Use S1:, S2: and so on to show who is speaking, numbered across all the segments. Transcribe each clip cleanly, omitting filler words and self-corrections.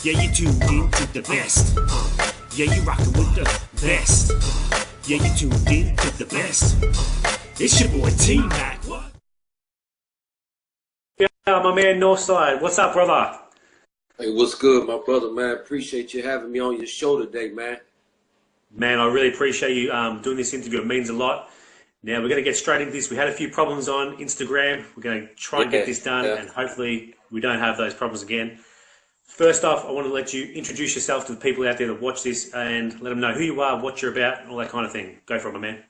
S1: Yeah, you tuned in to the best. Yeah, you rockin' with the best. Yeah, you tuned in to the best. It's your boy T-Mac.
S2: Yeah, my man Northside. What's up, brother?
S3: Hey, what's good, my brother, man? Appreciate you having me on your show today, man.
S2: Man, I really appreciate you doing this interview. It means a lot. Now, we're going to get straight into this. We had a few problems on Instagram. We're going to try and get this done, and hopefully we don't have those problems again. First off, I want to let you introduce yourself to the people out there that watch this and let them know who you are, what you're about, and all that kind of thing. Go for it, my man.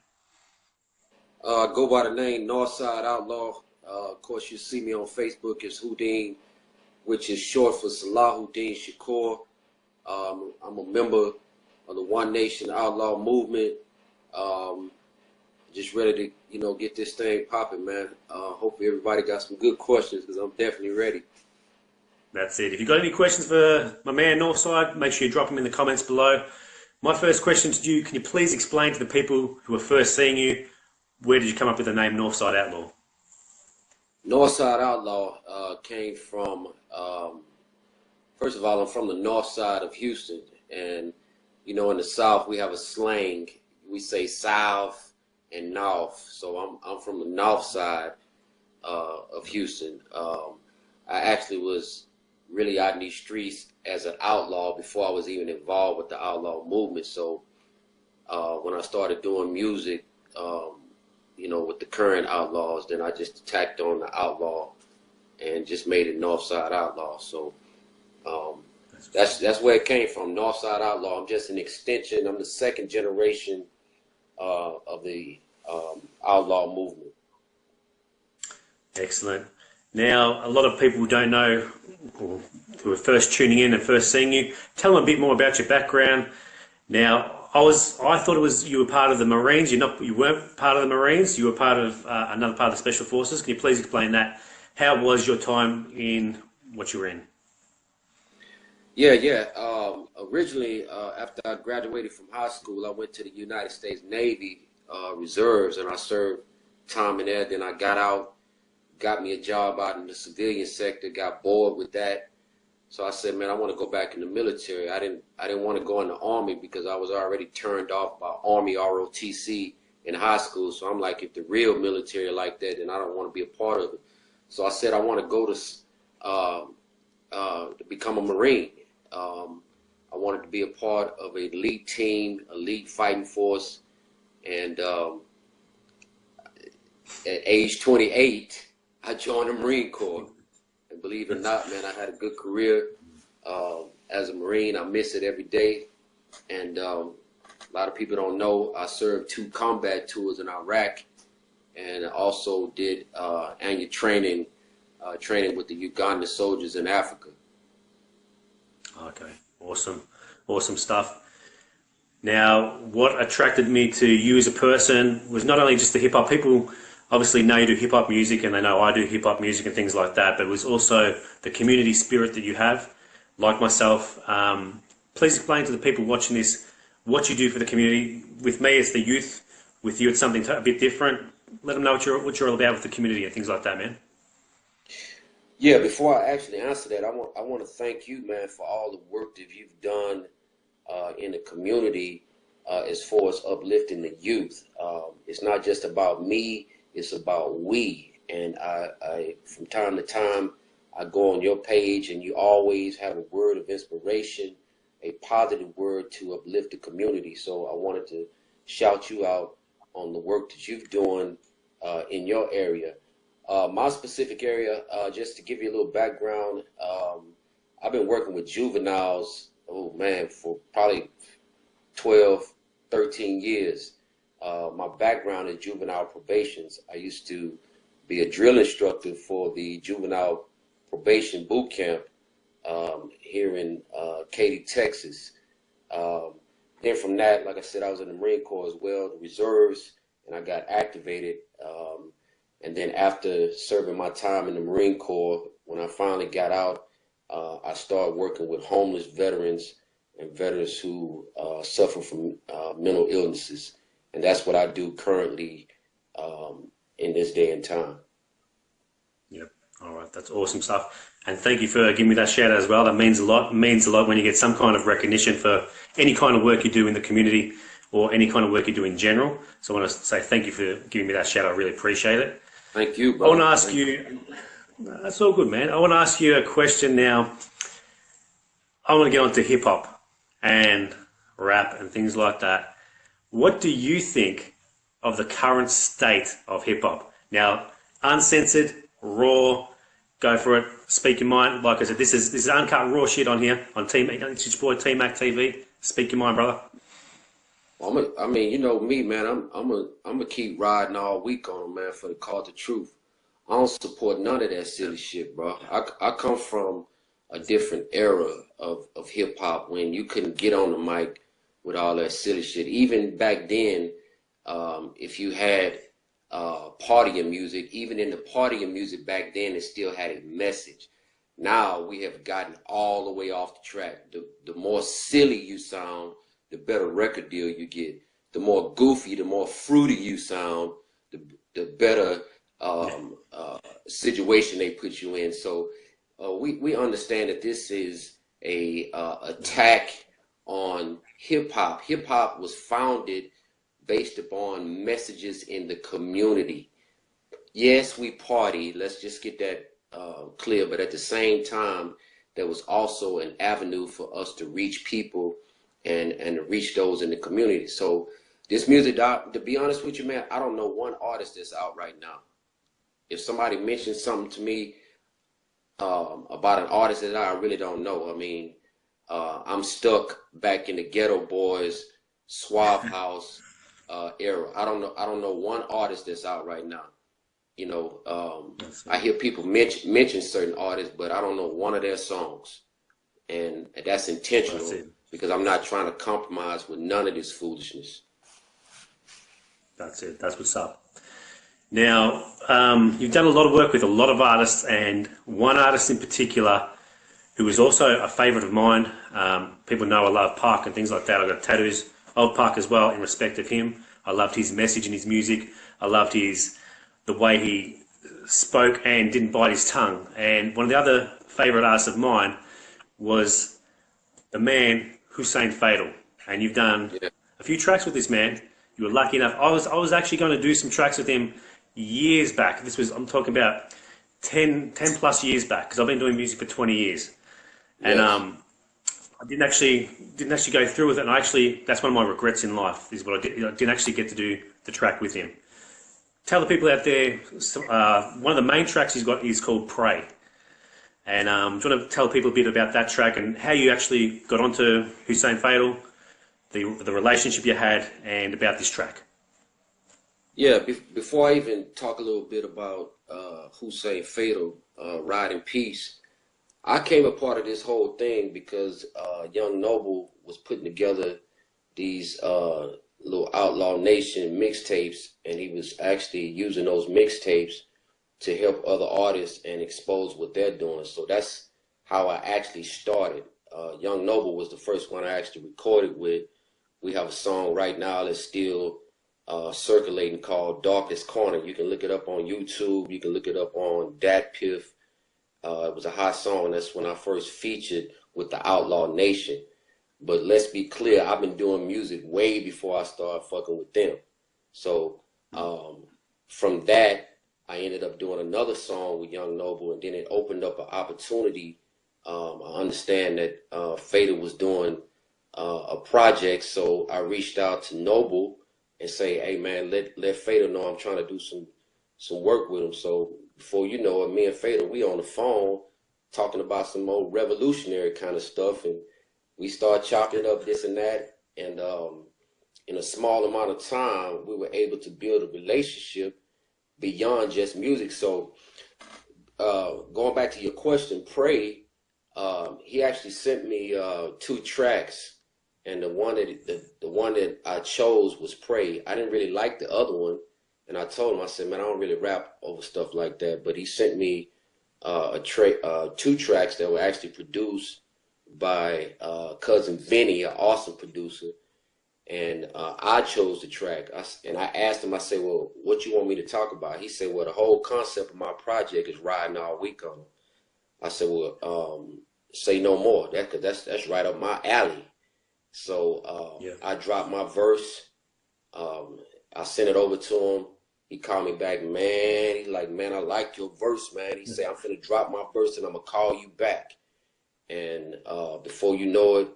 S3: Go by the name Nawfside Outlaw. Of course, you see me on Facebook as Houdin, which is short for Salahuddin Shakur. I'm a member of the One Nation Outlaw movement. Just ready to, get this thing popping, man. Hopefully everybody got some good questions because I'm definitely ready.
S2: That's it. If you've got any questions for my man Northside, make sure you drop them in the comments below. My first question to you, can you please explain to the people who are first seeing you, where did you come up with the name Nawfside Outlaw?
S3: Nawfside Outlaw came from, first of all, I'm from the north side of Houston. And, in the South, we have a slang. We say South and North. So I'm from the north side of Houston. I actually was really out in these streets as an outlaw before I was even involved with the outlaw movement. So when I started doing music, with the current outlaws, then I just tacked on the outlaw and just made it Nawfside Outlaw. So that's where it came from, Nawfside Outlaw. I'm just an extension. I'm the second generation of the outlaw movement.
S2: Excellent. Now, a lot of people don't know, or who are first tuning in and first seeing you, tell them a bit more about your background. Now, I thought it was you were part of the Marines. You weren't part of the Marines. You were part of another part of the Special Forces. Can you please explain that? How was your time in what you were in?
S3: Yeah. Originally, after I graduated from high school, I went to the United States Navy Reserves, and I served time in there. Then I got out, got me a job out in the civilian sector, got bored with that. So I said, man, I want to go back in the military. I didn't want to go in the Army because I was already turned off by Army ROTC in high school. So I'm like, if the real military like that, then I don't want to be a part of it. So I said, I want to go to become a Marine. I wanted to be a part of an elite team, elite fighting force. And at age 28, I joined the Marine Corps. And believe it or not, man, I had a good career as a Marine. I miss it every day. And a lot of people don't know I served 2 combat tours in Iraq, and I also did annual training with the Ugandan soldiers in Africa.
S2: Okay, awesome stuff. Now, what attracted me to you as a person was not only just the hip-hop. People obviously know you do hip-hop music, and they know I do hip-hop music and things like that, but it was also the community spirit that you have, like myself. Please explain to the people watching this what you do for the community. With me, it's the youth. With you, it's something a bit different. Let them know what you're all about with the community and things like that, man.
S3: Yeah, before I actually answer that, I want to thank you, man, for all the work that you've done in the community as far as uplifting the youth. It's not just about me. It's about we. And I from time to time, I go on your page and you always have a word of inspiration, a positive word to uplift the community. So I wanted to shout you out on the work that you've doing in your area. My specific area, just to give you a little background, I've been working with juveniles, for probably 12, 13 years. My background is juvenile probations. I used to be a drill instructor for the juvenile probation boot camp here in Katy, Texas. Then from that, like I said, I was in the Marine Corps as well, the reserves, and I got activated. And then after serving my time in the Marine Corps, when I finally got out, I started working with homeless veterans and veterans who suffer from mental illnesses. And that's what I do currently in this day and time.
S2: Yep. All right. That's awesome stuff. And thank you for giving me that shout out as well. That means a lot. It means a lot when you get some kind of recognition for any kind of work you do in the community or any kind of work you do in general. So I want to say thank you for giving me that shout out. I really appreciate it.
S3: Thank you, bro.
S2: I want to ask you, that's all good, man. I want to ask you a question now. I want to get onto hip hop and rap and things like that. What do you think of the current state of hip hop? Now, uncensored, raw, go for it, speak your mind. Like I said, this is uncut raw shit on here on Team. It's your boy T Mac TV. Speak your mind, brother.
S3: I mean, you know me, man. I'm gonna keep riding all week on them, man, for the cause of truth. I don't support none of that silly shit, bro. I come from a different era of hip hop when you couldn't get on the mic with all that silly shit. Even back then, if you had partying music, even in the partying music back then, it still had a message. Now we have gotten all the way off the track. The more silly you sound, the better record deal you get. The more goofy, the more fruity you sound, the better situation they put you in. So we understand that this is a attack on hip hop. Hip hop was founded based upon messages in the community. Yes, we party. Let's just get that clear. But at the same time, there was also an avenue for us to reach people and reach those in the community. So this music, to be honest with you, man, I don't know one artist that's out right now. If somebody mentions something to me about an artist that I really don't know, I mean, I'm stuck back in the Ghetto Boys, Suave House era. I don't know one artist that's out right now. You know, I hear people mention certain artists, but I don't know one of their songs, and that's intentional because I'm not trying to compromise with none of this foolishness.
S2: That's it. That's what's up. Now, you've done a lot of work with a lot of artists, and one artist in particular who is also a favourite of mine. People know I love Park and things like that. I've got tattoos of Park as well in respect of him. I loved his message and his music. I loved the way he spoke and didn't bite his tongue. And one of the other favourite artists of mine was the man Hussein Fatal. And you've done a few tracks with this man. You were lucky enough. I was actually going to do some tracks with him years back. I'm talking about 10 plus years back, because I've been doing music for 20 years. And I didn't actually go through with it. And that's one of my regrets in life, is what I didn't actually get to do the track with him. Tell the people out there, one of the main tracks he's got is called Pray. And do you want to tell people a bit about that track and how you actually got onto Hussein Fatal, the relationship you had, and about this track?
S3: Yeah, before I even talk a little bit about Hussein Fatal, Ride in Peace, I came a part of this whole thing because Young Noble was putting together these little Outlaw Nation mixtapes, and he was actually using those mixtapes to help other artists and expose what they're doing. So that's how I actually started. Young Noble was the first one I actually recorded with. We have a song right now that's still circulating called Darkest Corner. You can look it up on YouTube. You can look it up on Dat Piff. It was a hot song. That's when I first featured with the Outlaw Nation. But let's be clear, I've been doing music way before I started fucking with them. So from that, I ended up doing another song with Young Noble, and then it opened up an opportunity. I understand that Fatal was doing a project, so I reached out to Noble and say, hey man, let Fatal know I'm trying to do some work with him. So before you know it, me and Fatal, we on the phone talking about some old revolutionary kind of stuff, and we started chopping up this and that, and in a small amount of time, we were able to build a relationship beyond just music. So going back to your question, Pray, he actually sent me 2 tracks, and the one that I chose was Pray. I didn't really like the other one, and I told him, I said, man, I don't really rap over stuff like that. But he sent me 2 tracks that were actually produced by cousin Vinny, an awesome producer, and I chose the track. And I asked him, I said, well, what you want me to talk about? He said, well, the whole concept of my project is riding all week on them. I said, well, say no more. Cause that's right up my alley. So
S2: Yeah.
S3: I dropped my verse. I sent it over to him. He called me back, man. He's like, man, I like your verse, man. He said, I'm finna drop my verse and I'm gonna call you back. And before you know it,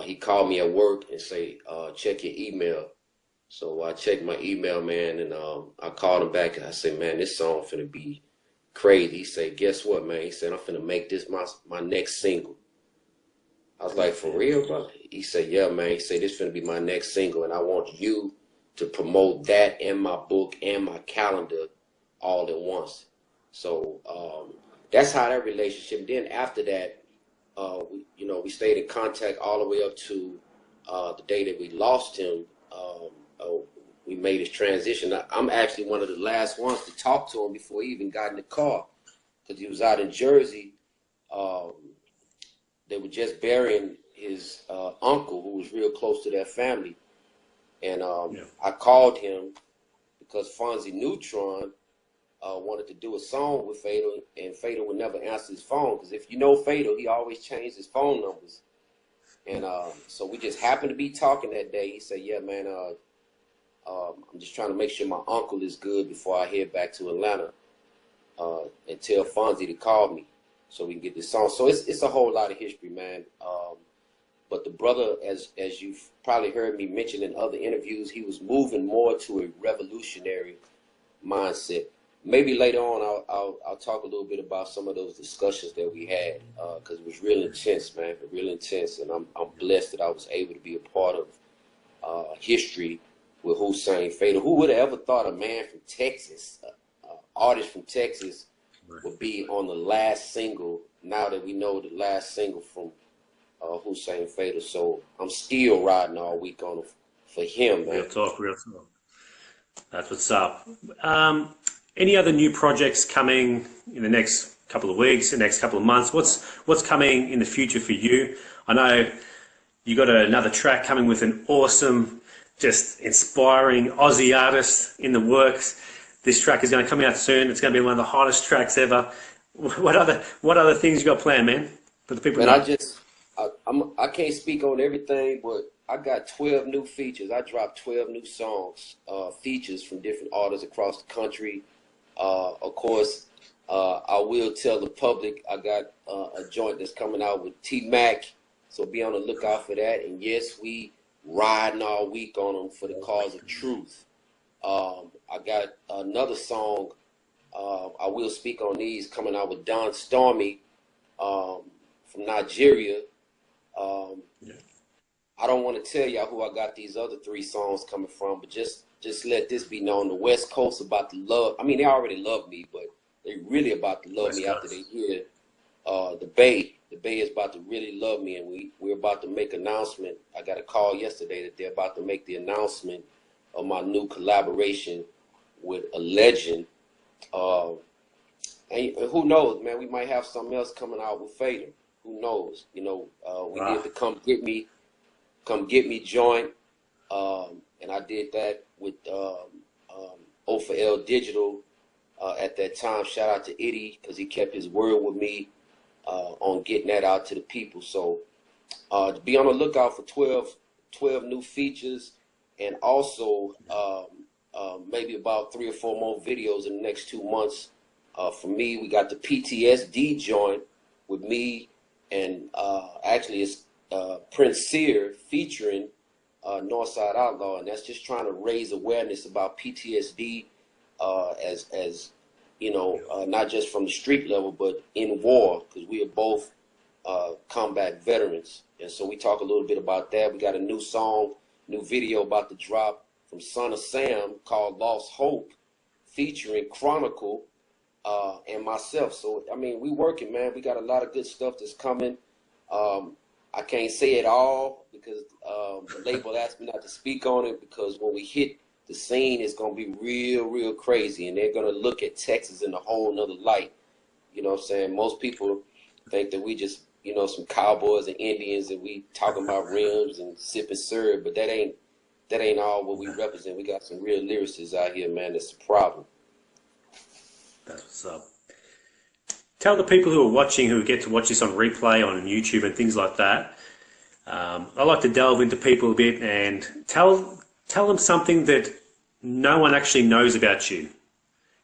S3: he called me at work and say, check your email. So I checked my email, man, and I called him back and I said, man, this song finna be crazy. He said, guess what, man? He said, I'm finna make this my next single. I was like, for real, bro? He said, yeah, man. He said, this finna be my next single, and I want you to promote that and my book and my calendar all at once. So that's how that relationship. Then after that, we stayed in contact all the way up to the day that we lost him. We made his transition. I'm actually one of the last ones to talk to him before he even got in the car, because he was out in Jersey. They were just burying his uncle, who was real close to their family. And I called him because Fonzie Neutron wanted to do a song with Fatal, and Fatal would never answer his phone, because if you know Fatal, he always changed his phone numbers. And so we just happened to be talking that day. He said, yeah, man, I'm just trying to make sure my uncle is good before I head back to Atlanta, and tell Fonzie to call me so we can get this song. So it's a whole lot of history, man. But the brother, as you've probably heard me mention in other interviews, he was moving more to a revolutionary mindset. Maybe later on I'll talk a little bit about some of those discussions that we had, because it was real intense, man, real intense. And I'm blessed that I was able to be a part of history with Hussein Fatal. Who would have ever thought a man from Texas, artist from Texas, would be on the last single, now that we know the last single from Hussein Fatal. So I'm still riding all week on for him, man.
S2: Real talk, real talk. That's what's up. Any other new projects coming in the next couple of weeks, the next couple of months? What's coming in the future for you? I know you got another track coming with an awesome, just inspiring Aussie artist in the works. This track is going to come out soon. It's going to be one of the hottest tracks ever. What other things you got planned, man? For the people.
S3: Man, I can't speak on everything, but I got 12 new features. I dropped 12 new songs, features from different artists across the country. Of course, I will tell the public I got a joint that's coming out with T-Mac, so be on the lookout for that. And yes, we riding all week on them for the cause of truth. I got another song, I will speak on these, coming out with Don Stormy from Nigeria. I don't want to tell y'all who I got these other 3 songs coming from, but just let this be known. The West Coast about to love. I mean, they already love me, but they really about to love
S2: West
S3: me
S2: Coast.
S3: after they hear the Bay. The Bay is about to really love me, and we're about to make an announcement. I got a call yesterday that they're about to make the announcement of my new collaboration with a legend. And who knows, man? We might have something else coming out with Fader. Who knows? We did the Come Get Me joint, and I did that with O4L Digital at that time. Shout out to Itty, because he kept his word with me on getting that out to the people. So be on the lookout for 12 new features, and also maybe about 3 or 4 more videos in the next 2 months. For me, we got the PTSD joint with me, and actually it's Prince Sear featuring Nawfside Outlaw, and that's just trying to raise awareness about PTSD, as not just from the street level, but in war, because we are both combat veterans. And so we talk a little bit about that. We got a new song, new video about to drop from Son of Sam called Lost Hope, featuring Chronicle and myself. So, I mean, we working, man. We got a lot of good stuff that's coming. I can't say it all because the label asked me not to speak on it, because when we hit the scene, it's going to be real, real crazy. And they're going to look at Texas in a whole nother light. You know what I'm saying? Most people think that we just, some cowboys and Indians, and we talking about rims and sipping syrup, but that ain't all what we represent. We got some real lyricists out here, man. That's the problem.
S2: That's what's up. tell the people who are watching, who get to watch this on replay on YouTube and things like that. I like to delve into people a bit and tell them something that no one actually knows about you.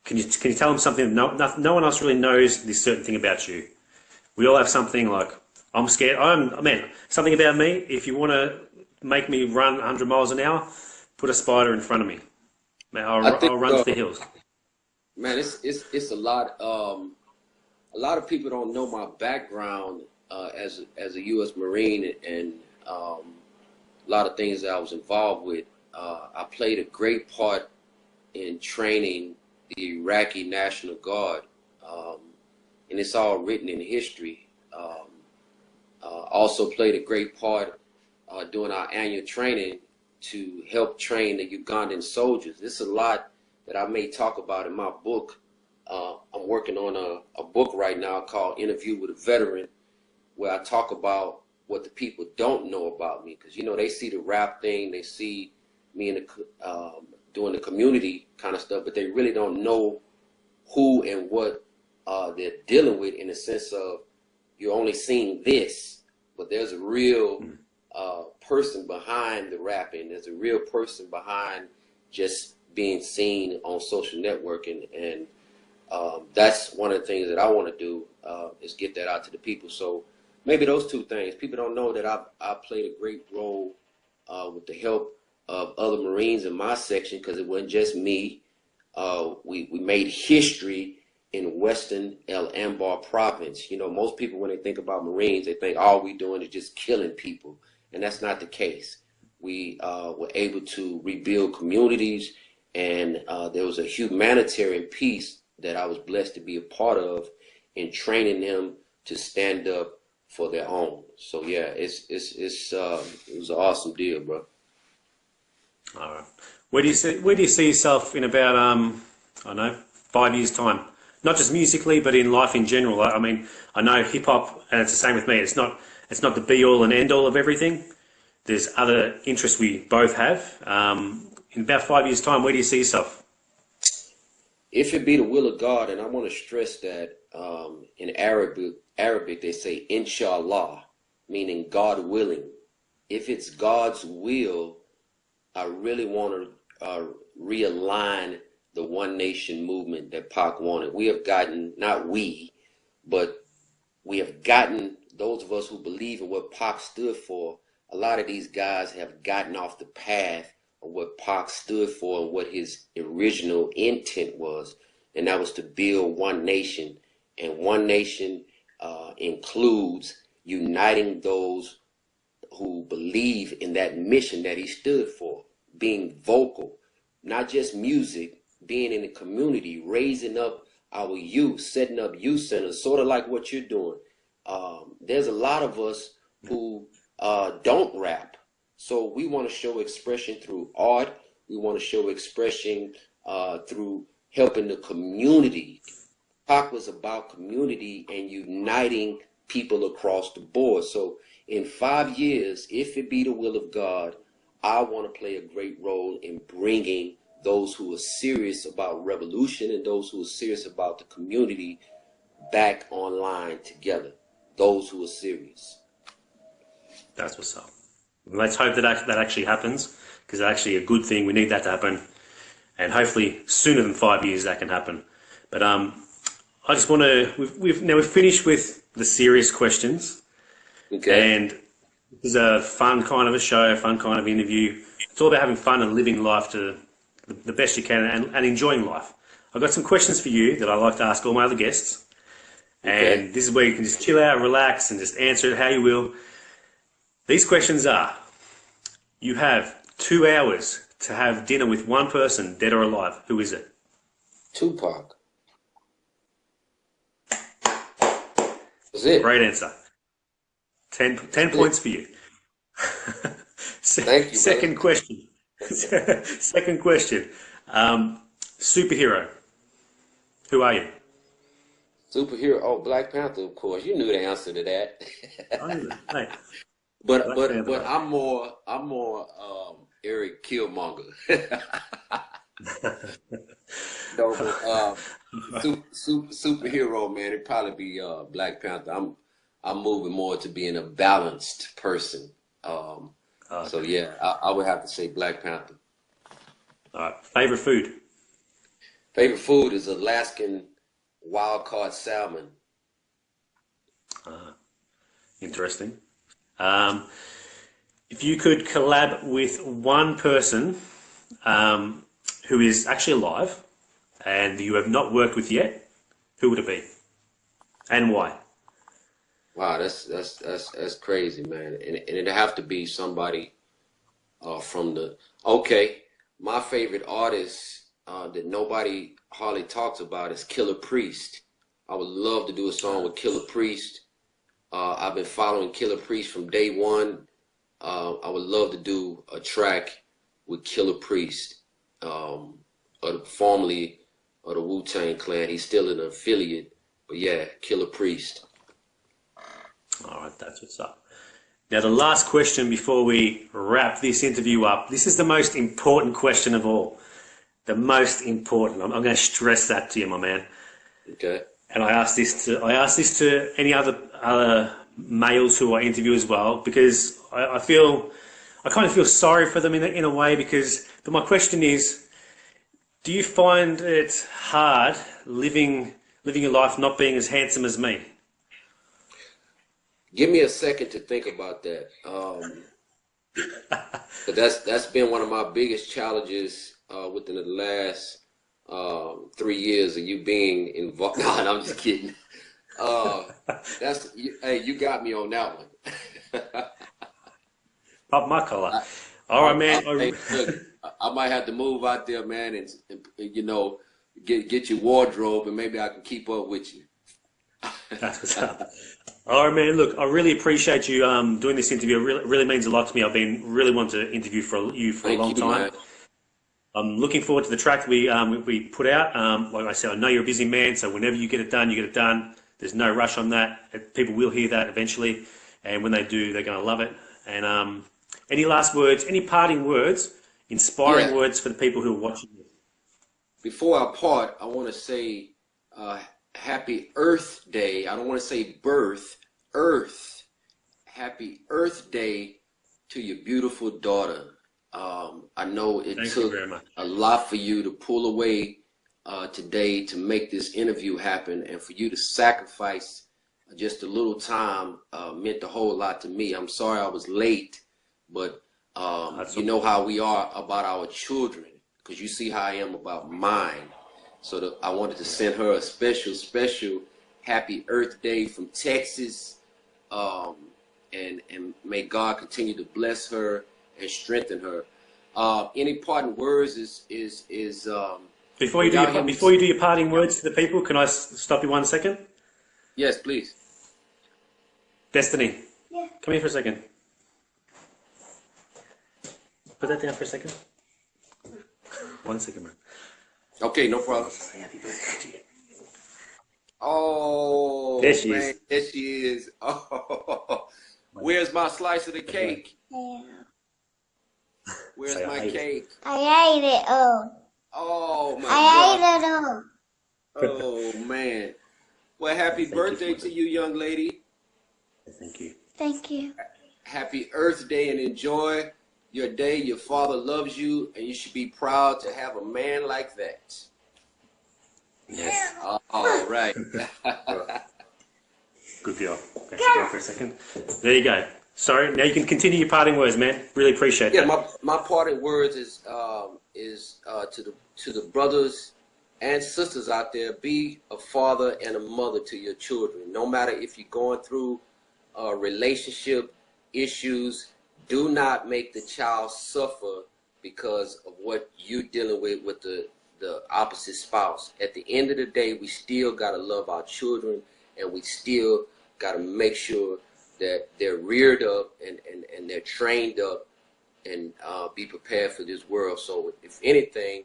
S2: Can you tell them something that no one else really knows this certain thing about you? We all have something like, I'm scared. Something about me. If you want to make me run 100 miles an hour, put a spider in front of me. I'll run to the hills.
S3: Man, it's a lot. A lot of people don't know my background as a U.S. Marine and a lot of things that I was involved with. I played a great part in training the Iraqi National Guard, and it's all written in history. Also played a great part during our annual training to help train the Ugandan soldiers. It's a lot that I may talk about in my book. I'm working on a book right now called Interview with a Veteran, where I talk about what the people don't know about me. Because, you know, they see the rap thing, they see me in the, doing the community kind of stuff, but they really don't know who and what they're dealing with, in the sense of you're only seeing this, but there's a real person behind the rapping. There's a real person behind just being seen on social networking, and that's one of the things that I want to do, is get that out to the people. So maybe those two things. People don't know that I played a great role with the help of other Marines in my section, because it wasn't just me. We made history in Western El Anbar province. You know, most people, when they think about Marines, they think all we doing is just killing people, and that's not the case. We were able to rebuild communities, and there was a humanitarian piece that I was blessed to be a part of in training them to stand up for their own. So yeah, it was an awesome deal, bro.
S2: All right. Where do you see yourself in about I don't know, 5 years time? Not just musically, but in life in general. I mean, I know hip hop, and it's the same with me. It's not the be all and end all of everything. There's other interests we both have. In about 5 years time, where do you see yourself?
S3: If it be the will of God, and I want to stress that in Arabic they say inshallah, meaning God willing. If it's God's will, I really want to realign the One Nation movement that Pac wanted. We have gotten, not we, but we have gotten, those of us who believe in what Pac stood for, a lot of these guys have gotten off the path of what Pac stood for and what his original intent was, and that was to build one nation. And one nation includes uniting those who believe in that mission that he stood for, being vocal, not just music, being in the community, raising up our youth, setting up youth centers, sort of like what you're doing. There's a lot of us who don't rap. So we want to show expression through art. We want to show expression through helping the community. Pac was about community and uniting people across the board. So in 5 years, if it be the will of God, I want to play a great role in bringing those who are serious about revolution and those who are serious about the community back online together. Those who are serious.
S2: That's what's up. Let's hope that that actually happens, because it's actually a good thing. We need that to happen, and hopefully sooner than 5 years that can happen. But I just want to. We've finished with the serious questions,
S3: Okay.
S2: and this is a fun kind of a show, a fun kind of interview. It's all about having fun and living life to the best you can, and enjoying life. I've got some questions for you that I like to ask all my other guests, and this is where you can just chill out, relax, and just answer it how you will. These questions are: you have 2 hours to have dinner with one person, dead or alive. Who is it?
S3: Tupac. That's it.
S2: Great answer. 10 points for you.
S3: Thank you.
S2: Second question. Second question. Superhero. Who are you?
S3: Superhero. Oh, Black Panther, of course. You knew the answer to that.
S2: Hey.
S3: But I'm more Eric Killmonger. No, superhero, man, it'd probably be Black Panther. I'm moving more to being a balanced person. So
S2: Okay.
S3: yeah, I would have to say Black Panther.
S2: All right. Favorite food?
S3: Favorite food is Alaskan wild caught salmon.
S2: Interesting. Um, if you could collab with one person who is actually alive and you have not worked with yet, who would it be and why?
S3: Wow, that's crazy, man. And it'd have to be somebody from the. Okay, my favorite artist that nobody hardly talks about is Killer Priest. I would love to do a song with Killer Priest. I've been following Killer Priest from day one. I would love to do a track with Killer Priest, formerly of the Wu-Tang Clan. He's still an affiliate, but yeah, Killer Priest.
S2: All right, that's what's up. Now, the last question before we wrap this interview up. This is the most important question of all. The most important. I'm going to stress that to you, my man.
S3: Okay.
S2: And I asked this to any other males who I interview as well, because I kind of feel sorry for them in a way, because my question is, do you find it hard living your life not being as handsome as me?
S3: Give me a second to think about that. But that's been one of my biggest challenges within the last 3 years of you being involved. No, I'm just kidding. Hey, you got me on that one.
S2: Pop my collar. All right, man.
S3: Hey, look, I might have to move out there, man, and you know, get your wardrobe, and maybe I can keep up with you.
S2: That's what's up. All right, man. Look, I really appreciate you doing this interview. It really means a lot to me. I've been really wanting to interview you for a long
S3: Thank you,
S2: time.
S3: man.
S2: I'm looking forward to the track we put out. Like I said, I know you're a busy man, so whenever you get it done, you get it done. There's no rush on that. People will hear that eventually, and when they do, they're going to love it. And any last words, any parting words, inspiring
S3: Yeah.
S2: words for the people who are watching this?
S3: Before I part, I want to say Happy Earth Day. I don't want to say birth, Earth. Happy Earth Day to your beautiful daughter. I know it
S2: Thank you
S3: took
S2: very much.
S3: a lot for you to pull away today to make this interview happen, and for you to sacrifice just a little time meant a whole lot to me. I'm sorry I was late, but you know how we are about our children, because you see how I am about mine. So I wanted to send her a special Happy Earth Day from Texas, and may God continue to bless her and strengthen her. Any parting words is
S2: Before you do your parting words to the people, can I stop you 1 second?
S3: Yes, please.
S2: Destiny,
S4: Yeah.
S2: come here for a second. Put that down for a second. 1 second, bro.
S3: Okay, no problem.
S2: Say happy birthday to you.
S3: Oh,
S2: There she
S3: man,
S2: is.
S3: there she is. Oh, where's my slice of the cake?
S4: Yeah.
S3: Where's
S2: Say I
S3: my
S2: ate it.
S3: cake?
S4: I ate it all.
S3: Oh my
S4: I
S3: God.
S4: ate it all.
S3: Oh man. Well, happy
S2: Thank you
S3: birthday
S2: for
S3: to
S2: it.
S3: you, young lady.
S2: Thank you.
S4: Thank you.
S3: Happy Earth Day, and enjoy your day. Your father loves you, and you should be proud to have a man like that.
S2: Yes.
S3: All right.
S2: Good girl. Okay, sit down for a second. There you go. Sorry. Now you can continue your parting words, man. Really appreciate
S3: Yeah,
S2: that.
S3: my parting words is to the brothers and sisters out there: be a father and a mother to your children. No matter if you're going through relationship issues, do not make the child suffer because of what you're dealing with the opposite spouse. At the end of the day, we still gotta love our children, and we still gotta make sure that they're reared up and they're trained up and be prepared for this world. So if anything,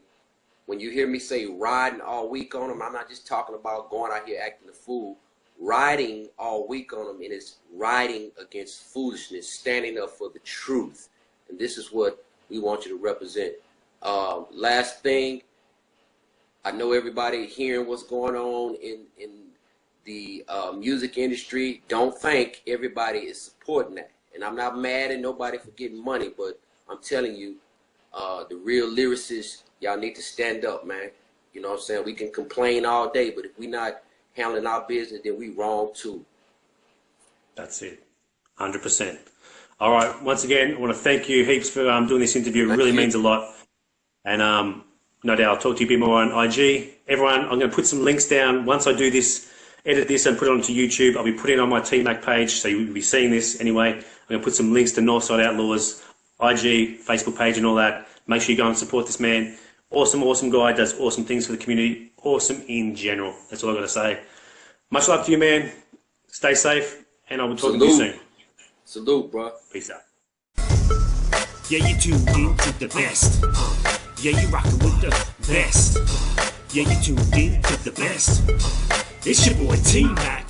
S3: when you hear me say riding all week on them, I'm not just talking about going out here acting a fool. Riding all week on them, and it's riding against foolishness, standing up for the truth. And this is what we want you to represent. Last thing, I know everybody hearing what's going on in the music industry. Don't think everybody is supporting that. And I'm not mad at nobody for getting money, but I'm telling you, the real lyricists, y'all need to stand up, man. You know what I'm saying? We can complain all day, but if we not handling our business, then we wrong too.
S2: That's it. 100%. All right. Once again, I want to thank you heaps for doing this interview. It really means a lot. And no doubt I'll talk to you a bit more on IG. Everyone, I'm going to put some links down. Once I do this, edit this and put it onto YouTube, I'll be putting it on my T-Mac page, so you'll be seeing this anyway. I'm going to put some links to Nawfside Outlaws, IG, Facebook page and all that. Make sure you go and support this man. Awesome, awesome guy, does awesome things for the community. Awesome in general. That's all I've got to say. Much love to you, man. Stay safe, and I will talk to you soon.
S3: Salute, bro.
S2: Peace out.
S1: Yeah, you tuned in to the best. Yeah, you rockin' with the best. Yeah, you tuned in to the best. It's your boy T-Mac.